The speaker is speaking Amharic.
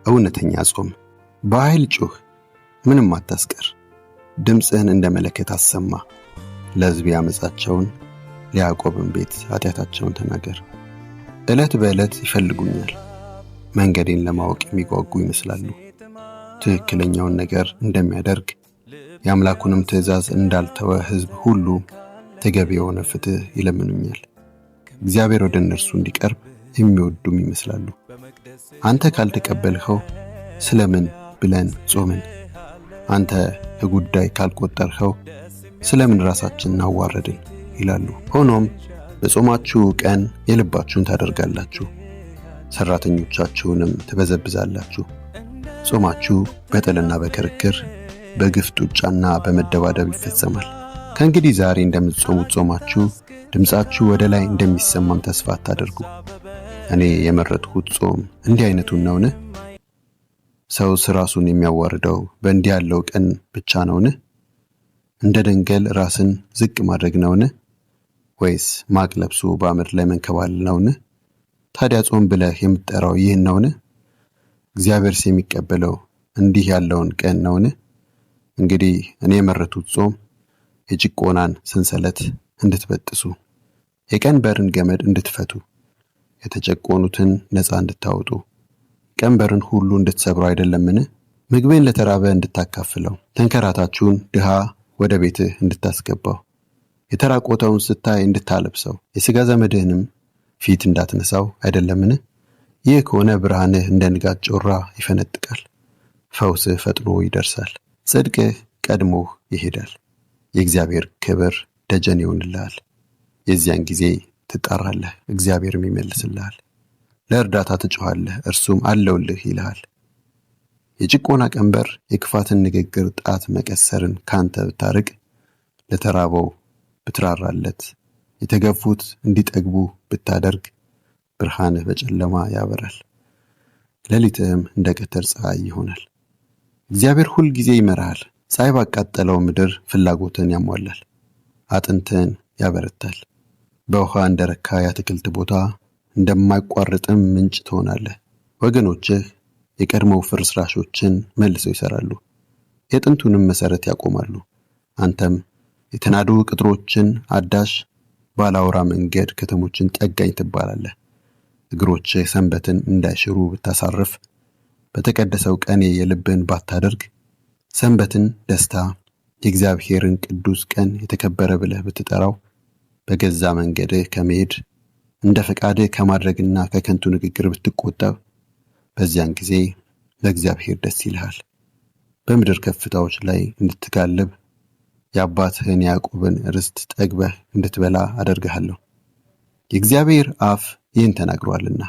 እውነተኛ ጾም። በኃይል ጩህ፣ ምንም አታስቀር። ድምፅህን እንደ መለከት አሰማ። ለሕዝቤ ዓመፃቸውን ለያዕቆብም ቤት ኃጢአታቸውን ተናገር። ዕለት በዕለት ይፈልጉኛል፣ መንገዴን ለማወቅ የሚጓጉ ይመስላሉ። ትክክለኛውን ነገር እንደሚያደርግ የአምላኩንም ትእዛዝ እንዳልተወ ሕዝብ ሁሉ ተገቢ የሆነ ፍትሕ ይለምኑኛል። እግዚአብሔር ወደ እነርሱ እንዲቀርብ የሚወዱም ይመስላሉ። አንተ ካልተቀበልኸው ስለምን ብለን ጾምን? አንተ ከጉዳይ ካልቆጠርኸው ስለምን ራሳችንን አዋረድን ይላሉ። ሆኖም በጾማችሁ ቀን የልባችሁን ታደርጋላችሁ፣ ሠራተኞቻችሁንም ትበዘብዛላችሁ። ጾማችሁ በጥልና በክርክር በግፍ ጡጫና በመደባደብ ይፈጸማል። ከእንግዲህ ዛሬ እንደምትጾሙት ጾማችሁ ድምፃችሁ ወደ ላይ እንደሚሰማም ተስፋ አታደርጉ። እኔ የመረጥሁት ጾም እንዲህ አይነቱን ነውን? ሰውስ ራሱን የሚያዋርደው በእንዲህ ያለው ቀን ብቻ ነውን? እንደ ደንገል ራስን ዝቅ ማድረግ ነውን? ወይስ ማቅ ለብሶ በአመድ ላይ መንከባለል ነውን? ታዲያ ጾም ብለህ የምትጠራው ይህን ነውን? እግዚአብሔርስ የሚቀበለው እንዲህ ያለውን ቀን ነውን? እንግዲህ እኔ የመረጥሁት ጾም የጭቆናን ሰንሰለት እንድትበጥሱ፣ የቀንበርን ገመድ እንድትፈቱ፣ የተጨቆኑትን ነፃ እንድታወጡ፣ ቀንበርን ሁሉ እንድትሰብሩ አይደለምን? ምግቤን ለተራበ እንድታካፍለው፣ ተንከራታችሁን ድሃ ወደ ቤትህ እንድታስገባው፣ የተራቆተውን ስታይ እንድታለብሰው፣ የሥጋ ዘመድህንም ፊት እንዳትነሳው አይደለምን? ይህ ከሆነ ብርሃንህ እንደ ንጋት ጮራ ይፈነጥቃል፣ ፈውስህ ፈጥኖ ይደርሳል፣ ጽድቅህ ቀድሞህ ይሄዳል፣ የእግዚአብሔር ክብር ደጀን ይሆንልሃል። የዚያን ጊዜ ትጣራለህ፣ እግዚአብሔርም ይመልስልሃል። ለእርዳታ ትጮኻለህ፣ እርሱም አለውልህ ይልሃል። የጭቆና ቀንበር የክፋትን ንግግር ጣት መቀሰርን ካንተ ብታርቅ፣ ለተራበው ብትራራለት፣ የተገፉት እንዲጠግቡ ብታደርግ፣ ብርሃንህ በጨለማ ያበራል፣ ሌሊትህም እንደ ቀትር ፀሐይ ይሆናል። እግዚአብሔር ሁል ጊዜ ይመራሃል። ፀሐይ ባቃጠለው ምድር ፍላጎትን ያሟላል፣ አጥንትን ያበረታል። በውሃ እንደረካ የአትክልት ቦታ እንደማይቋርጥም ምንጭ ትሆናለህ። ወገኖችህ የቀድሞው ፍርስራሾችን መልሰው ይሰራሉ፣ የጥንቱንም መሠረት ያቆማሉ። አንተም የተናዱ ቅጥሮችን አዳሽ፣ ባላውራ መንገድ ከተሞችን ጠጋኝ ትባላለህ። እግሮችህ ሰንበትን እንዳይሽሩ ብታሳርፍ፣ በተቀደሰው ቀኔ የልብን ባታደርግ፣ ሰንበትን ደስታ፣ የእግዚአብሔርን ቅዱስ ቀን የተከበረ ብለህ ብትጠራው፣ በገዛ መንገድህ ከመሄድ እንደ ፈቃድህ ከማድረግና ከከንቱ ንግግር ብትቆጠብ፣ በዚያን ጊዜ ለእግዚአብሔር ደስ ይልሃል። በምድር ከፍታዎች ላይ እንድትጋልብ፣ የአባትህን ያዕቆብን ርስት ጠግበህ እንድትበላ አደርግሃለሁ። የእግዚአብሔር አፍ ይህን ተናግሯልና።